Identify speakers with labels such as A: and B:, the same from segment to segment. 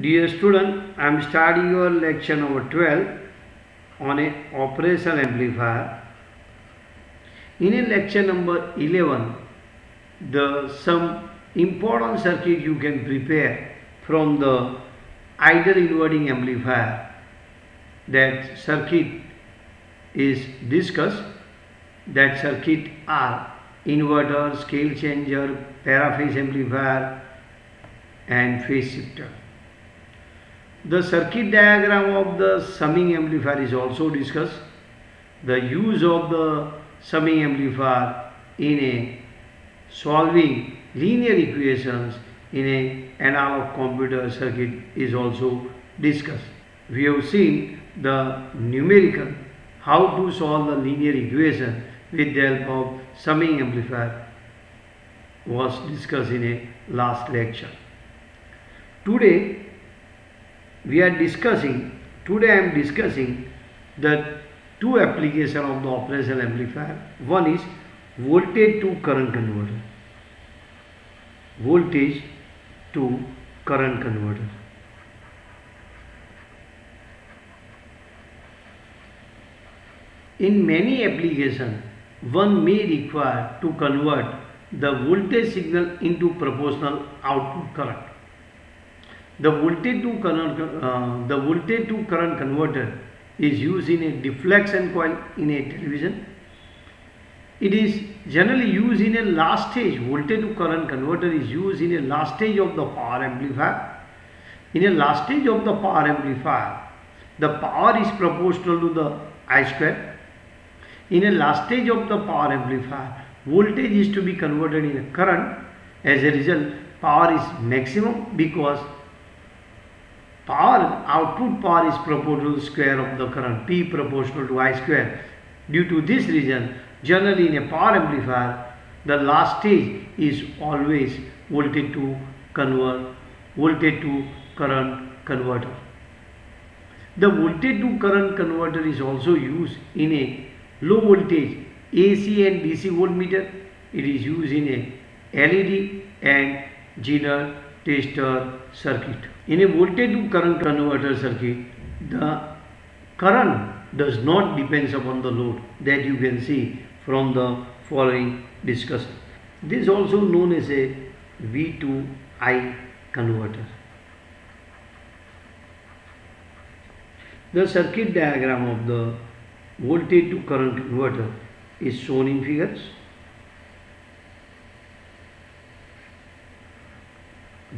A: Dear student, I am starting your lecture number 12 on a operational amplifier. In a lecture number 11, some important circuit you can prepare from the ideal inverting amplifier. That circuit is discussed. That circuit are inverter, scale changer, paraphase amplifier and phase shifter. The circuit diagram of the summing amplifier is also discussed. The use of the summing amplifier in a solving linear equations in a analog computer circuit is also discussed. We have seen the numerical how to solve the linear equation with the help of summing amplifier was discussed in a last lecture. Today I am discussing the two applications of the operational amplifier. One is voltage to current converter. Voltage to current converter. In many applications, one may require to convert the voltage signal into proportional output current. The voltage to current converter is used in a deflection coil in a television. It is generally used in a last stage. Voltage to current converter is used in a last stage of the power amplifier. In a last stage of the power amplifier, the power is proportional to the I square. In a last stage of the power amplifier, voltage is to be converted in a current. As a result, power is maximum because output power is proportional to the square of the current, P proportional to I square. Due to this reason, generally in a power amplifier, the last stage is always voltage to current converter. The voltage to current converter is also used in a low voltage AC and DC voltmeter. It is used in a LED and Zener tester circuit. In a voltage to current converter circuit, the current does not depend upon the load, that you can see from the following discussion. This is also known as a V to I converter. The circuit diagram of the voltage to current converter is shown in figures.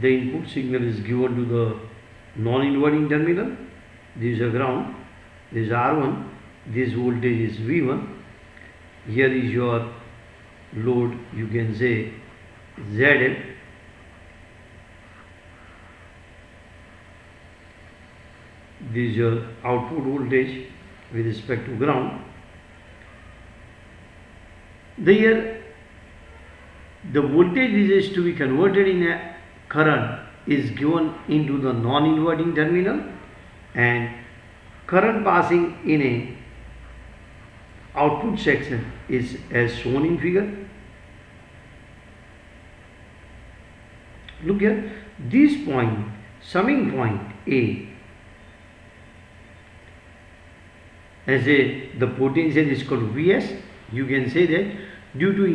A: The input signal is given to the non-inverting terminal. This is a ground. This is R1. This voltage is V1. Here is your load, you can say ZL. This is your output voltage with respect to ground. Here the voltage which is to be converted in a current is given into the non-inverting terminal, and current passing in a output section is as shown in figure. Look here, this point, summing point A, as the potential is called Vs. You can say that due to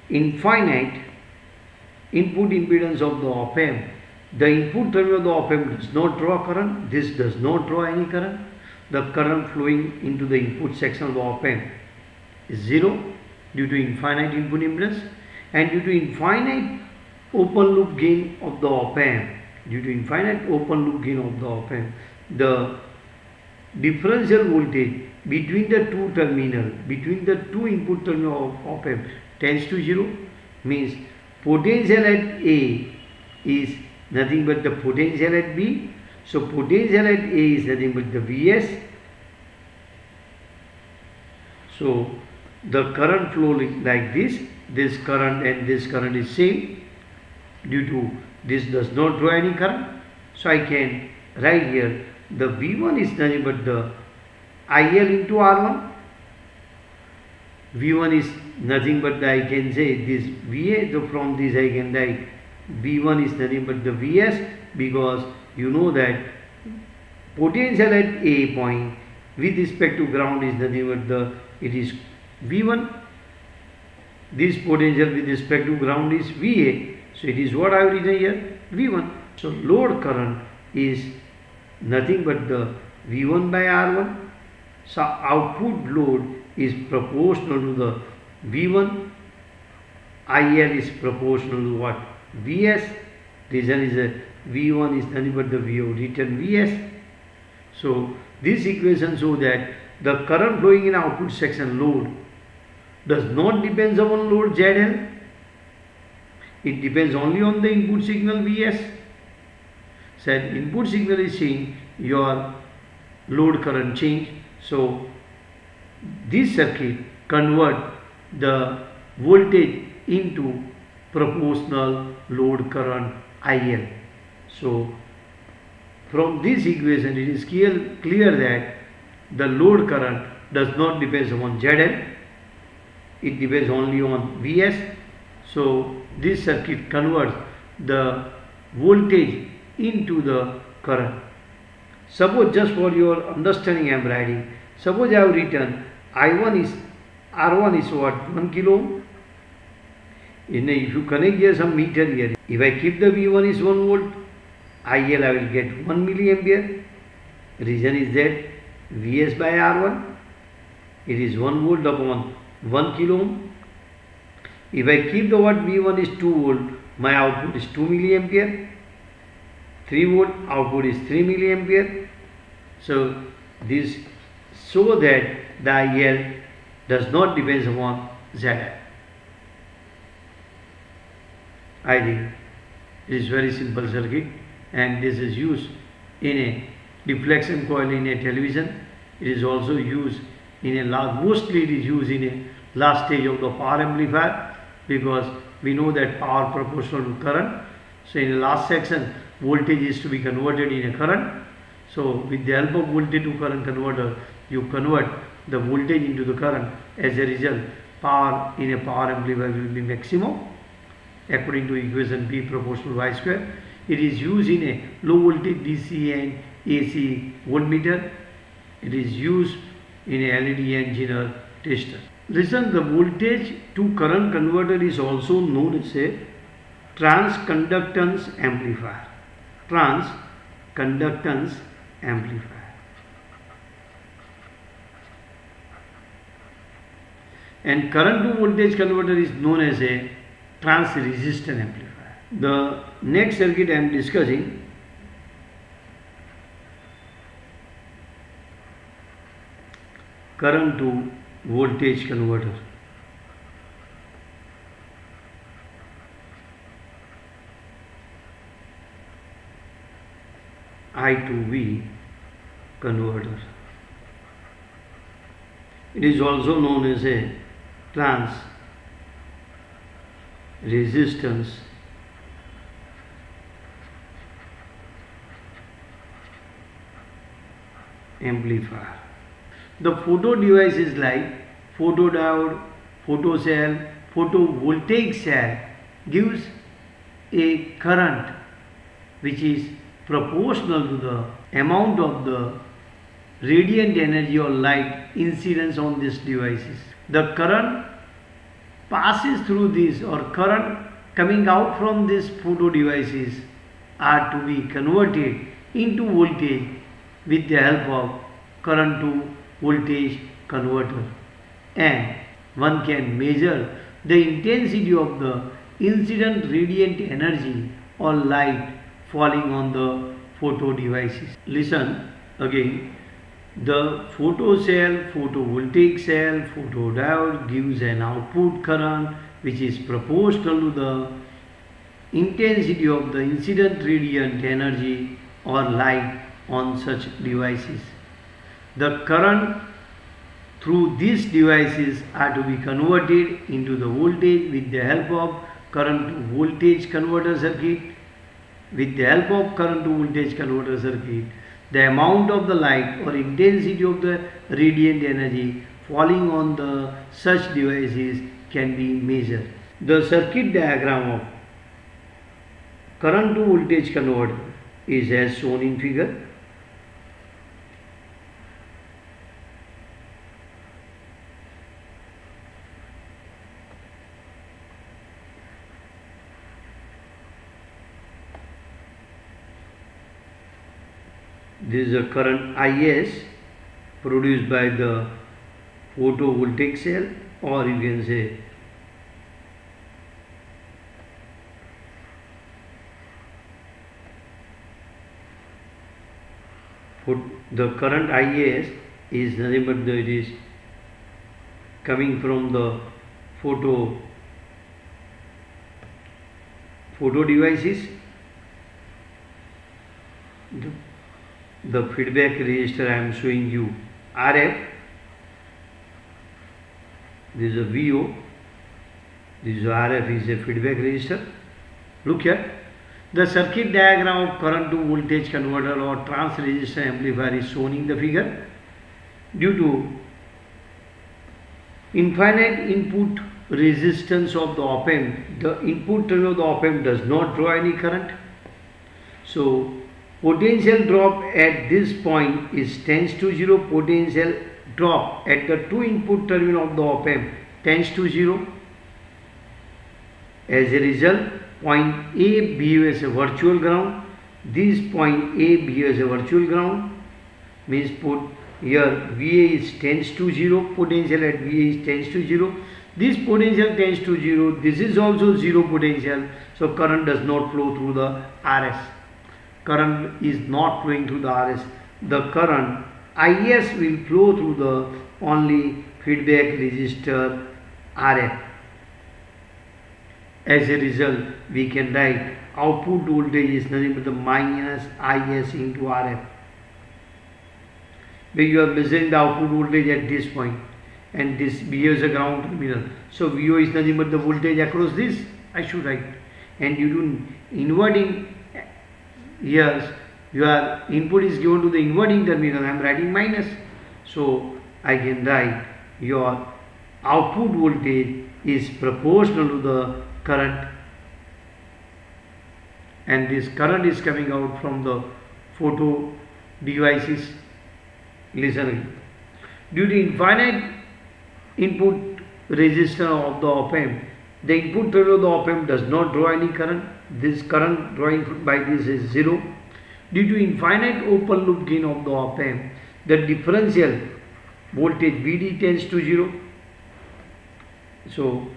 A: infinite input impedance of the op amp, the input terminal of the op amp does not draw current. This does not draw any current. The current flowing into the input section of the op amp is 0 due to infinite input impedance, and due to infinite open loop gain of the op amp, the differential voltage between the two input terminal of op amp tends to 0, means potential at A is nothing but the potential at B. So potential at A is nothing but the Vs. So the current flow like this current and this current is same. Due to this does not draw any current, so I can write here the V1 is nothing but the IL into R1. V1 is nothing but I can say this VA, so from this I can write V1 is nothing but the Vs, because you know that potential at A point with respect to ground is nothing but it is V1. This potential with respect to ground is Va. So it is what I have written here, V1. So load current is nothing but the V1 by R1. So output load is proportional to the V1. IL is proportional to what? Vs. Reason is that V1 is nothing but the VO written Vs. So this equation shows that the current flowing in output section load does not depend upon load ZL. It depends only on the input signal Vs. Said input signal is changed, your load current change. So this circuit convert the voltage into proportional load current IL. So from this equation it is clear that the load current does not depend upon ZL. It depends only on Vs. So this circuit converts the voltage into the current. Suppose, just for your understanding I am writing, suppose I have written R1 is what? 1 kilo ohm. If you connect here some meter here, if I keep the V1 is 1 volt, IL I will get 1 milliampere. Reason is that Vs by R1, it is 1 volt upon 1 kilo ohm. If I keep the what V1 is 2 volt, my output is 2 milliampere. 3 volt output is 3 milliampere. So this show that the IL does not depend upon ZL. I think it is very simple circuit, and this is used in a deflection coil in a television. It is also used in a mostly it is used in a last stage of the power amplifier, because we know that power proportional to current. So in the last section voltage is to be converted in a current. So with the help of voltage to current converter, you convert the voltage into the current. As a result, power in a power amplifier will be maximum according to equation P proportional Y square. It is used in a low voltage DC and AC voltmeter. It is used in a LED engine or tester. Listen, the voltage to current converter is also known as a transconductance amplifier. Transconductance amplifier. And current to voltage converter is known as a transresistor amplifier. The next circuit I am discussing current to voltage converter. I to V converter. It is also known as a trans resistance amplifier. The photo devices like photodiode, photocell, photovoltaic cell gives a current which is proportional to the amount of the radiant energy or light incidence on these devices. The current passes through this, or current coming out from these photo devices are to be converted into voltage with the help of current to voltage converter, and one can measure the intensity of the incident radiant energy or light falling on the photo devices. Listen again. The photocell, photovoltaic cell, photodiode gives an output current which is proportional to the intensity of the incident radiant energy or light on such devices. The current through these devices are to be converted into the voltage with the help of current to voltage converter circuit. With the help of current to voltage converter circuit, the amount of the light or intensity of the radiant energy falling on the such devices can be measured. The circuit diagram of current to voltage converter is as shown in figure. This is a current IS produced by the photovoltaic cell, or you can say the current IS is nothing but it is coming from the photo devices. The feedback resistor I am showing you RF. This is a VO. This is RF is a feedback resistor. Look here. The circuit diagram of current to voltage converter or trans resistor amplifier is shown in the figure. Due to infinite input resistance of the op-amp, the input terminal of the op-amp does not draw any current. So potential drop at this point is tends to 0. Potential drop at the two input terminal of the op-amp tends to 0. As a result, point A behaves as a virtual ground. This point A behaves as a virtual ground, means put here VA is tends to 0. Potential at VA is tends to 0. This potential tends to 0. This is also 0 potential. So current does not flow through the RS. Current is not flowing through the RS. The current IS will flow through the only feedback resistor RF. As a result, we can write output voltage is nothing but the minus IS into RF. Where you are measuring the output voltage at this point, and this behaves a ground terminal. So VO is nothing but the voltage across this, I should write. And you do inverting here, your input is given to the inverting terminal, I am writing minus. So I can write your output voltage is proportional to the current, and this current is coming out from the photo devices. Listen again. Due to infinite input resistance of the op-amp, the input terminal of the op-amp does not draw any current. This current drawing by this is 0. Due to infinite open loop gain of the op-amp, the differential voltage VD tends to 0. So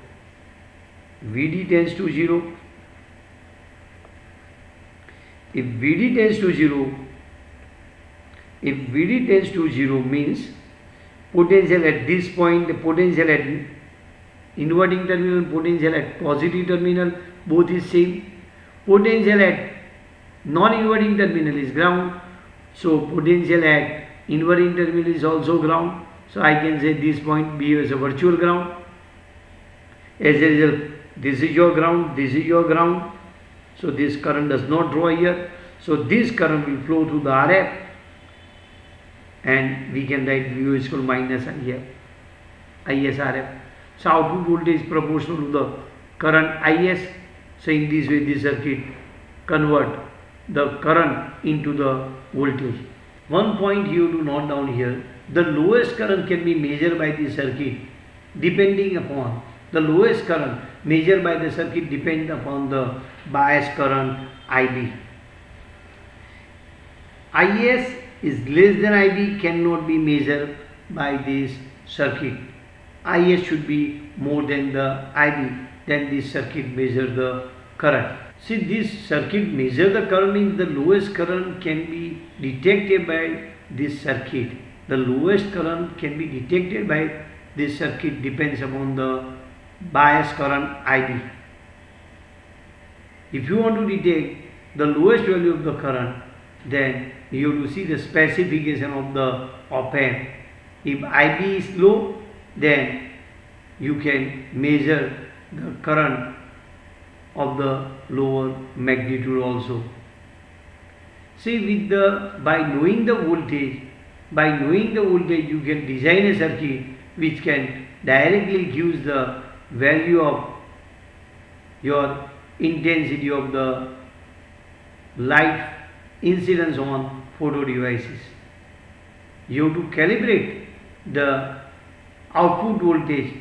A: VD tends to 0. If VD tends to 0, means potential at this point, the potential at inverting terminal, potential at positive terminal, both is same. Potential at non-inverting terminal is ground. So potential at inverting terminal is also ground. So I can say this point B as a virtual ground. As a result, this is your ground, this is your ground. So this current does not draw here. So this current will flow through the RF, and we can write VO is equal to minus ISRF. So output voltage is proportional to the current IS. So in this way this circuit convert the current into the voltage. One point you have to note down here, the lowest current can be measured by the circuit depending upon the lowest current measured by the circuit depends upon the bias current IB. IS is less than IB cannot be measured by this circuit. IS should be more than the IB, then this circuit measure the current. See, this circuit measure the current means the lowest current can be detected by this circuit. The lowest current can be detected by this circuit depends upon the bias current IB. If you want to detect the lowest value of the current, then you have to see the specification of the op-amp. If IB is low, then you can measure the current of the lower magnitude also. See, by knowing the voltage, you can design a circuit which can directly give the value of your intensity of the light incidence on photo devices. You have to calibrate the output voltage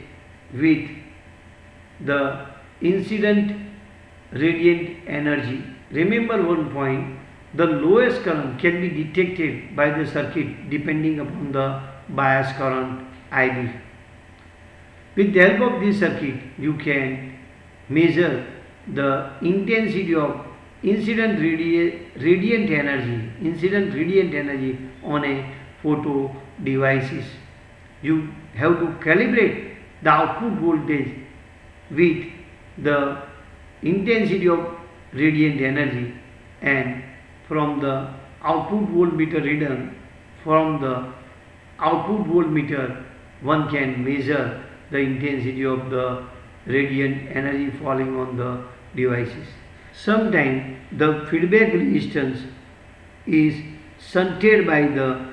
A: with the incident radiant energy. Remember one point, the lowest current can be detected by the circuit depending upon the bias current IB. With the help of this circuit, you can measure the intensity of incident radiant energy on a photo devices. You have to calibrate the output voltage with the intensity of radiant energy, and from the output voltmeter reading, from the output voltmeter one can measure the intensity of the radiant energy falling on the devices. Sometimes the feedback resistance is shunted by the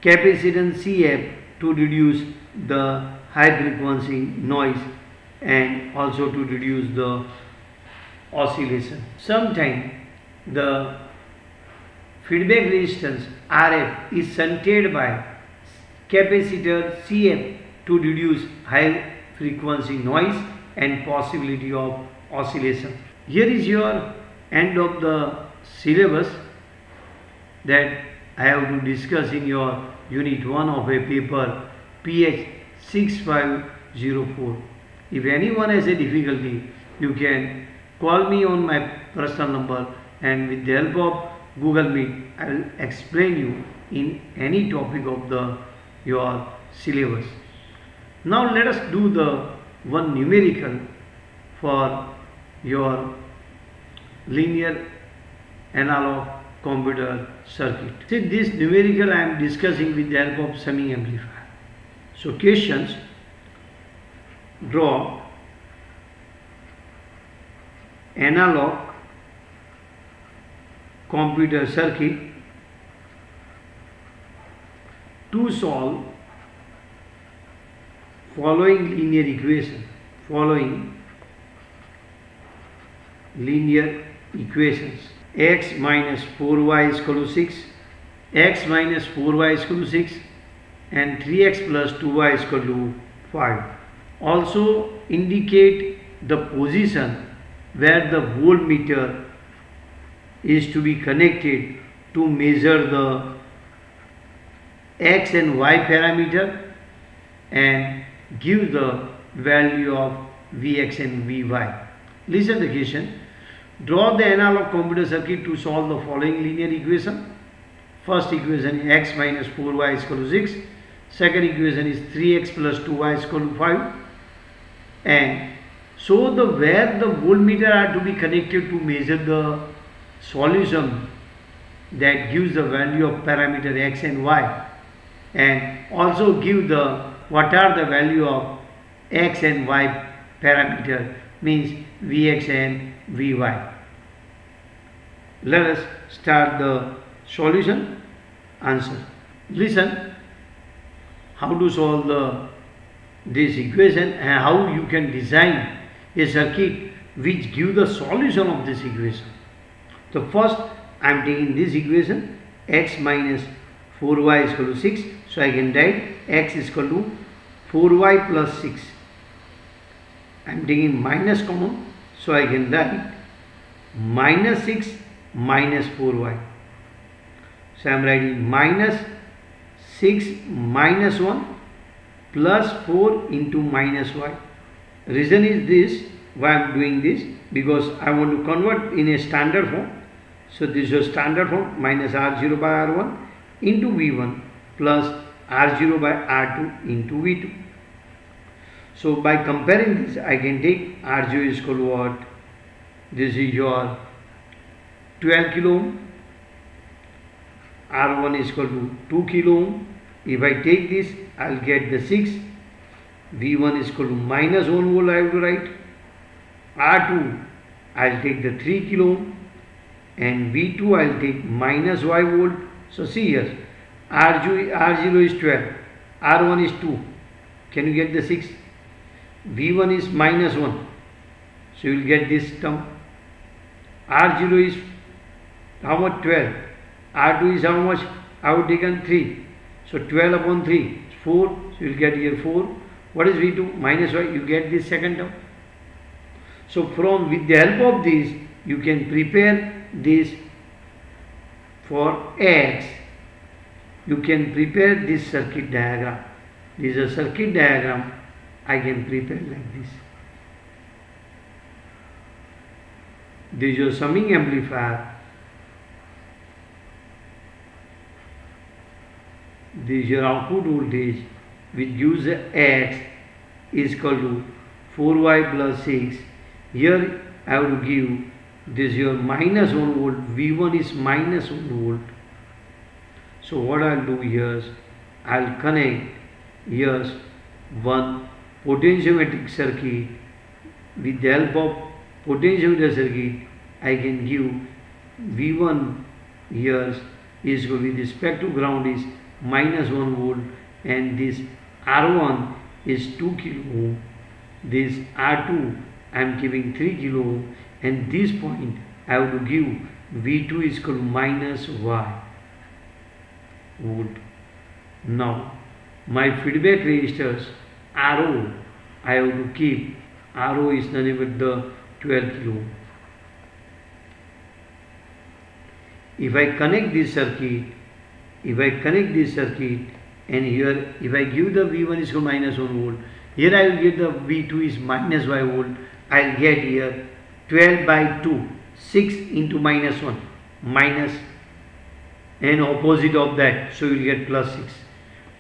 A: capacitance CF to reduce the high frequency noise and also to reduce the oscillation. Sometimes the feedback resistance RF is shunted by capacitor CF to reduce high frequency noise and possibility of oscillation. Here is your end of the syllabus that I have to discuss in your unit 1 of a paper PH 6504. If anyone has a difficulty, you can call me on my personal number, and with the help of Google Meet, I will explain you in any topic of your syllabus. Now let us do the one numerical for your linear analog computer circuit. See, this numerical I am discussing with the help of summing amplifier. So questions: draw analog computer circuit to solve following linear equation. X minus 4y is equal to 6, x minus 4y is equal to 6, and 3x plus 2y is equal to 5. Also indicate the position where the voltmeter is to be connected to measure the x and y parameter and give the value of Vx and Vy. Listen to the question. Draw the analog computer circuit to solve the following linear equation. First equation is x minus 4y is equal to 6. Second equation is 3x plus 2y is equal to 5. And so where the voltmeter are to be connected to measure the solution that gives the value of parameter x and y, and also give what are the value of x and y parameter, means Vx and Vy. Let us start the solution answer. Listen how to solve this equation and how you can design a circuit which give the solution of this equation. So first I am taking this equation, x minus 4y is equal to 6. So I can write x is equal to 4y plus 6. I am taking minus common, so I can write minus 6 minus 4y. So I am writing minus 6 minus 1 plus 4 into minus y. Reason is this, why I am doing this, because I want to convert in a standard form. So this is a standard form, minus R0 by R1 into V1 plus R0 by R2 into V2. So by comparing this, I can take R0 is equal to what? This is your 12 kilo ohm, R1 is equal to 2 kilo ohm. If I take this, I will get the 6. V1 is equal to minus 1 volt, I have to write. R2, I will take the 3 kilo ohm, and V2 I will take minus y volt. So see here, R0 is 12, R1 is 2. Can you get the 6? V1 is minus 1. So you will get this term. R0 is how much? 12. R2 is how much? I have taken 3. So 12 upon 3 is 4. So you will get here 4. What is V2? Minus y. You get this second term. So with the help of this, you can prepare this for X. You can prepare this circuit diagram. This is a circuit diagram I can prepare like this. This is your summing amplifier. This is your output voltage, which gives X is equal to 4y plus 6. Here I have to give this your minus 1 volt. V1 is minus 1 volt. So what I'll do here is I'll connect here one potentiometric circuit. With the help of potentiometer circuit, I can give V1 here is with respect to ground is minus 1 volt, and this R1 is 2 kilo ohm. This R2 I am giving 3 kilo ohm, and this point I have to give V2 is equal to minus Y volt. Now my feedback resistors RO I have to keep. RO is nothing but the 12 kilo ohm. If I connect this circuit, and here if I give the V1 is equal to minus 1 volt, here I will get the V2 is minus Y volt. I will get here 12 by 2, 6 into minus 1, minus and opposite of that, so you will get plus 6.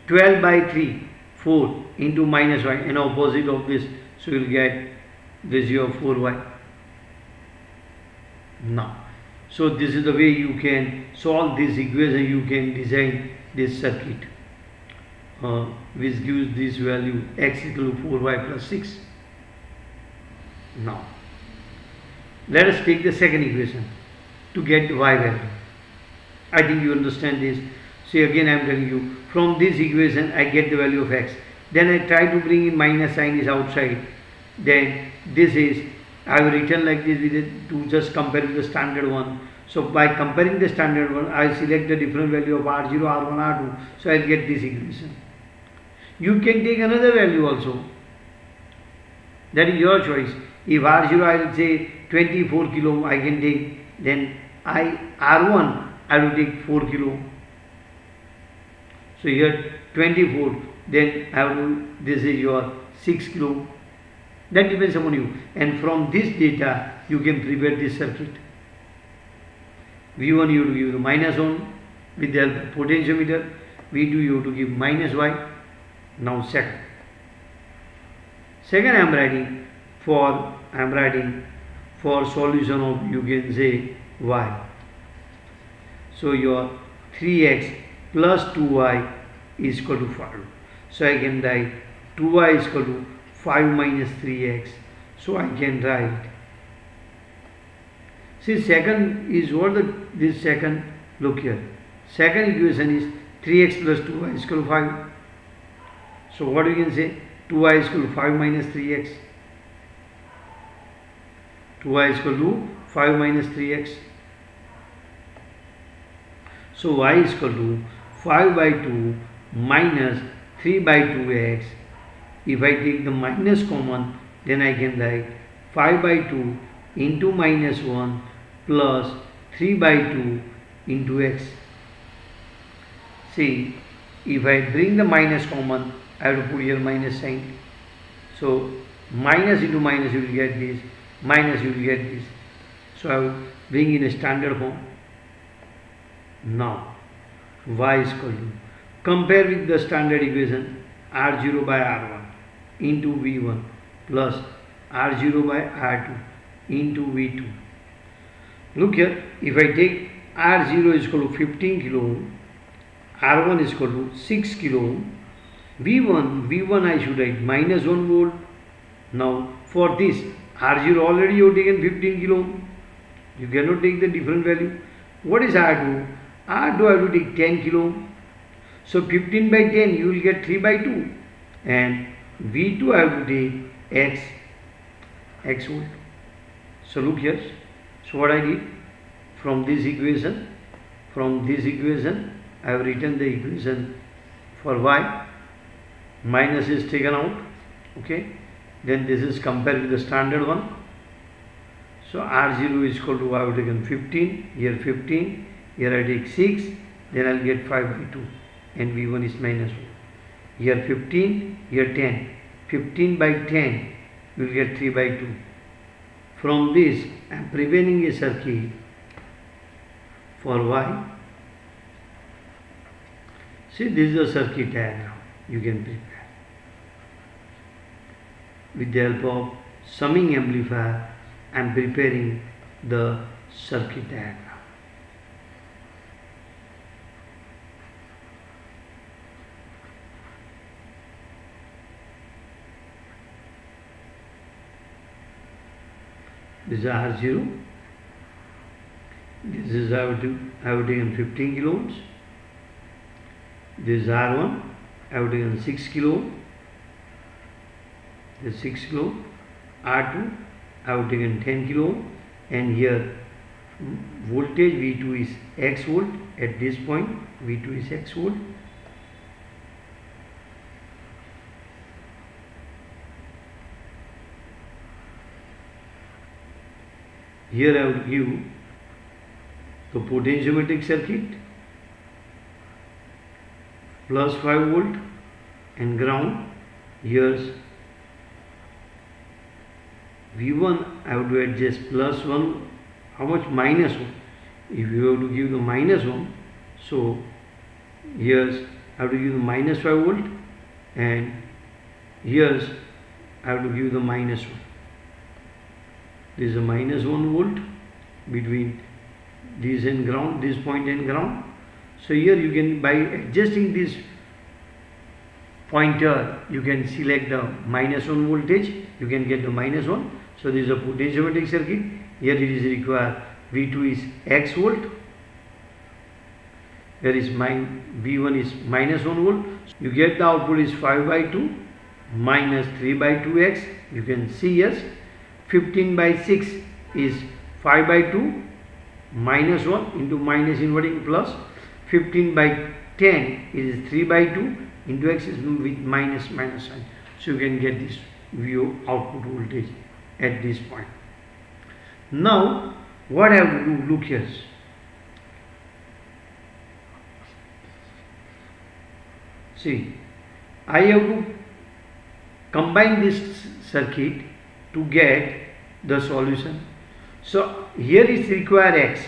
A: 12 by 3, 4 into minus Y, and opposite of this, so you will get this your 4Y. Now, so this is the way you can solve this equation. You can design this circuit which gives this value X equal to 4Y plus 6. Now let us take the second equation to get Y value. I think you understand this. See, again I am telling you, from this equation I get the value of X. Then I try to bring in minus sign is outside. Then this is, I have written like this with it to just compare with the standard one. So by comparing the standard one, I select the different value of R0, R1, R2. So I will get this equation. You can take another value also. That is your choice. If R0 I will say 24 kilo I can take, then R1 I will take 4 kilo. So here 24, then I have to, this is your 6 kilo. That depends upon you. And from this data you can prepare this circuit. V1 you have to give the minus 1 with the help of potentiometer. V2 you have to give minus Y. Now second I am writing for solution of, you can say, Y. So your 3x plus 2y is equal to 5. So I can write 2y is equal to 5 minus 3x. So I can write, see, second is what this second, look here, second equation is 3x plus 2y is equal to 5. So what you can say, 2y is equal to 5 minus 3x. 2y is equal to 5 minus 3x. So y is equal to 5 by 2 minus 3 by 2x. If I take the minus common, then I can write 5 by 2 into minus 1 plus 3 by 2 into x. See, if I bring the minus common, I have to put here minus sign. So minus into minus you will get this, minus you will get this. So I will bring in a standard form. Now y is equal to, compare with the standard equation, R0 by R1 into V1 plus R0 by R2 into V2. Look here, if I take R0 is equal to 15 kilo ohm, R1 is equal to 6 kilo ohm, V1 I should write minus 1 volt. Now for this R0 already you have taken 15 kilo ohm. You cannot take the different value. What is R2? R2 I have to take 10 kilo ohm. So 15 by 10 you will get 3 by 2, and V2 I have to take X volt. So look here. So what I did from this equation, I have written the equation for y. Minus is taken out. Okay. Then this is compared with the standard one. So R0 is equal to, I have taken 15, here 15, here I take 6, then I will get 5 by 2 and V1 is minus 1. Here 15, here 10. 15 by 10, you will get 3 by 2. From this, I am preparing a circuit for Y. See, this is the circuit diagram you can prepare. With the help of summing amplifier, I am preparing the circuit diagram. This is R0. This is I have taken 15 kilo ohms. This is R1. I have taken 6 kilo ohm. This is 6 kilo ohm. R2. I have taken 10 kilo ohm. And here voltage V2 is X volt. At this point V2 is X volt. Here I will give the potentiometric circuit plus 5 volt and ground. Here's V1, I have to adjust plus 1. How much? Minus 1. If you have to give the minus 1, so here's I have to give the minus 5 volt and here's I have to give the minus 1. This is a minus 1 volt between this and ground, this point and ground. So here you can, by adjusting this pointer, you can select the minus 1 voltage, you can get the minus 1. So this is a potentiometric circuit. Here it is required V2 is X volt. Here is V1 is minus 1 volt. You get the output is 5 by 2 minus 3 by 2x. You can see, yes, 15 by 6 is 5 by 2 minus 1 into minus inverting plus. 15 by 10 is 3 by 2 into x is with minus sign. So you can get this VO output voltage at this point. Now what I have to do, look here. See, I have to combine this circuit to get the solution. So here is required X.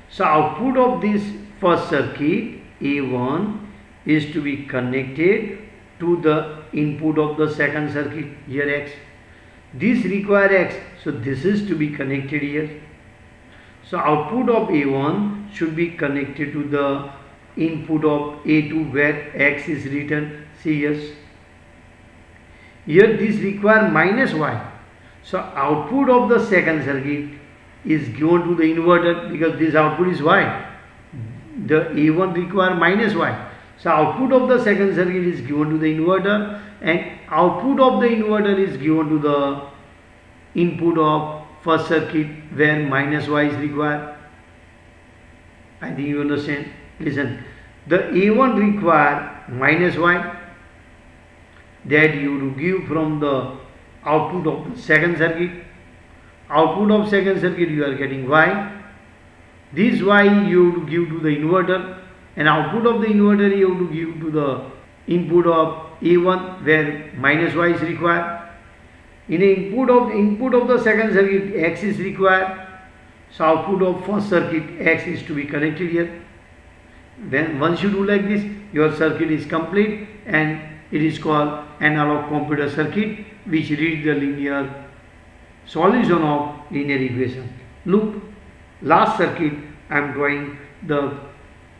A: So output of this first circuit A1 is to be connected to the input of the second circuit, here X. This require X, so this is to be connected here. So output of A1 should be connected to the input of A2 where X is written. See, yes. Here this require minus Y. So output of the second circuit is given to the inverter because this output is Y. The A1 require minus Y. So output of the second circuit is given to the inverter and output of the inverter is given to the input of first circuit where minus Y is required. I think you understand. Listen, the A1 require minus Y, that you will give from the output of the second circuit. Output of second circuit you are getting Y. This Y you have to give to the inverter and output of the inverter you have to give to the input of A1 where minus Y is required. In input of the second circuit X is required. So output of first circuit X is to be connected here. Then once you do like this, your circuit is complete and it is called analog computer circuit, which reads the linear solution of linear equation. Look, last circuit I am drawing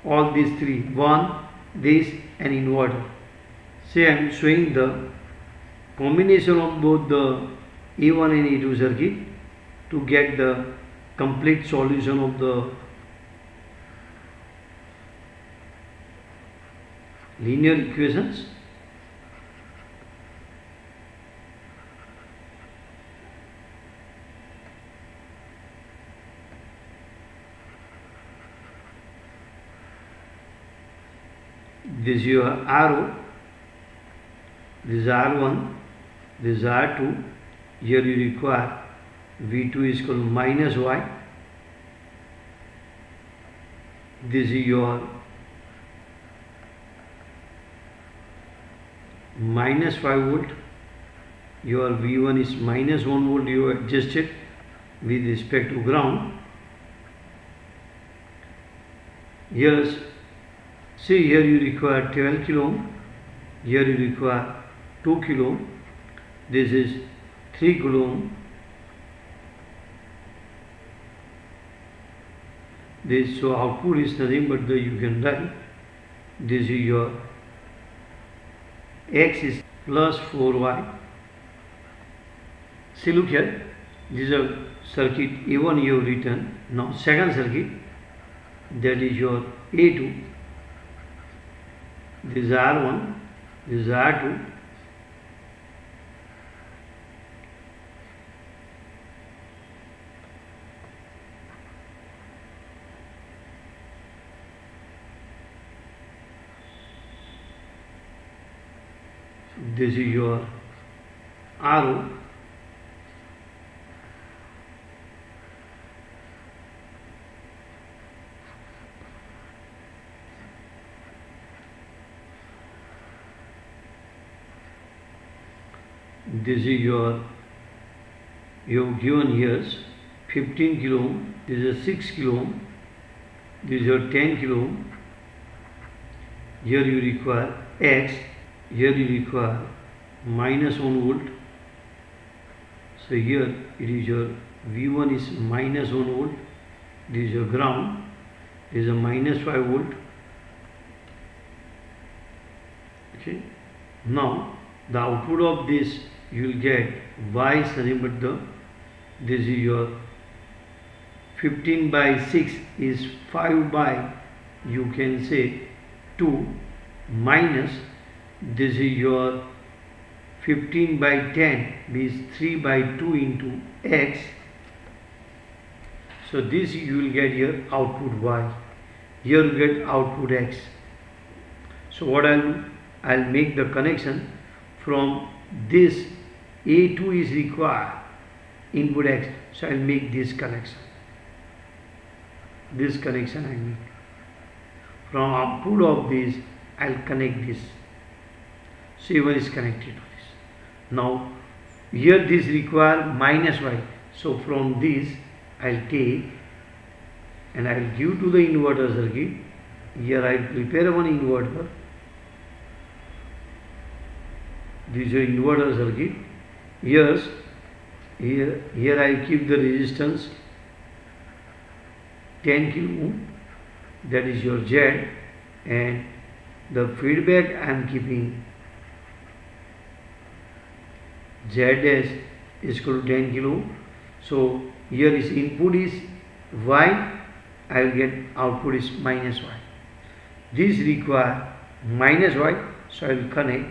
A: all these three, one, this and inverter. Say I am showing the combination of both the A1 and A2 circuit to get the complete solution of the linear equations. this is your arrow, this is R1, this is R2. Here you require V2 is equal to minus Y. This is your minus 5 volt. Your V1 is minus 1 volt. You adjust it with respect to ground. Here, see, here you require 12 kilo ohm. Here you require 2 kilo ohm. This is 3 kilo ohm. This, so output is nothing but you can write this is your X is plus 4Y. See, look here, this is a circuit A1 you have written. Now second circuit, that is your A2. This is R1, this is R2. This is your arrow. This is your, you have given here 15 kilo ohm. This is a 6 kilo ohm. This is your 10 kilo ohm. Here you require X. Here you require minus 1 volt. So here it is your V1 is minus 1 volt. This is your ground. This is a minus 5 volt. Okay. Now the output of this you will get Y is nothing but this is your 15 by 6 is 5 by, you can say, 2 minus this is your 15 by 10 means 3 by 2 into X. So this you will get here output Y. Here you get output X. So what I'll do, I'll make the connection from this A2 is required input X. So I'll make this connection. This connection I make. From output of this I'll connect this. C1 is connected to this. Now here this require minus Y. So from this I'll take and I'll give to the inverter circuit. Here I prepare one inverter. This is your inverter circuit. Here I keep the resistance 10 kilo ohm. That is your Z, and the feedback I am keeping ZS is equal to 10 kilo ohm. So here is input is Y, I will get output is minus Y. This require minus Y, so I will connect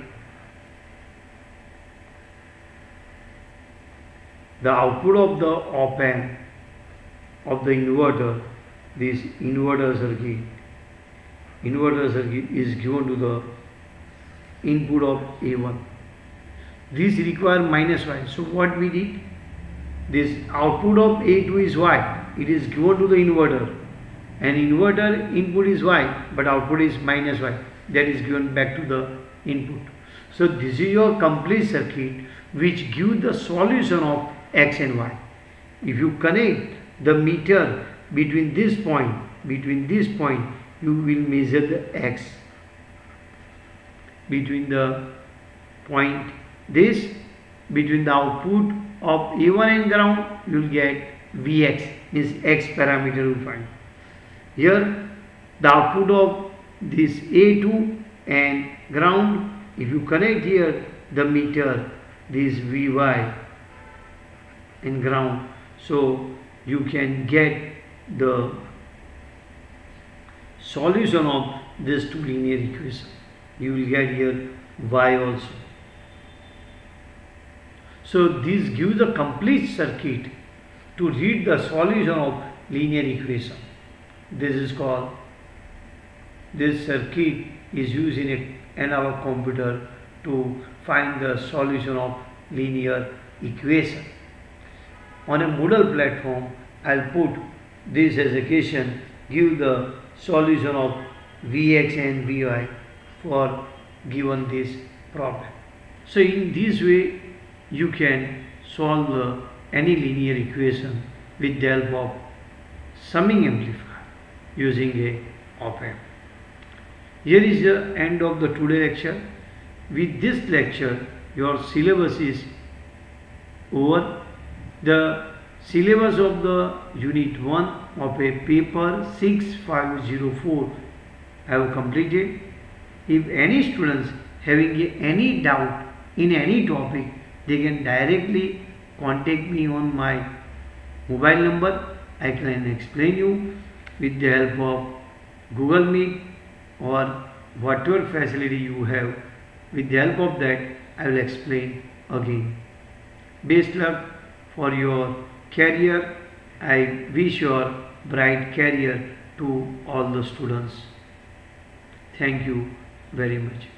A: the output of the op amp of the inverter. This inverter circuit is given to the input of A1. This require minus Y. So what we did, this output of A2 is Y. It is given to the inverter, and inverter input is Y, but output is minus Y. That is given back to the input. So this is your complete circuit which gives the solution of X and Y. If you connect the meter between this point, you will measure the X. Between the point between the output of A1 and ground, you will get Vx, means X parameter you will find. Here the output of this A2 and ground, if you connect here the meter, this Vy and ground, so you can get the solution of this two linear equation. You will get here Y also. So this gives a complete circuit to read the solution of linear equation. This is called, this circuit is used in our computer to find the solution of linear equation. On a Moodle platform, I'll put this as a question, give the solution of Vx and Vy for given this problem. So in this way you can solve any linear equation with the help of summing amplifier using a op-amp. Here is the end of the today lecture. With this lecture your syllabus is over. The syllabus of the unit 1 of a paper 6504 I have completed. If any students having any doubt in any topic, they can directly contact me on my mobile number. I can explain you with the help of Google Meet or whatever facility you have. With the help of that, I will explain again. Best luck for your career. I wish your bright career to all the students. Thank you very much.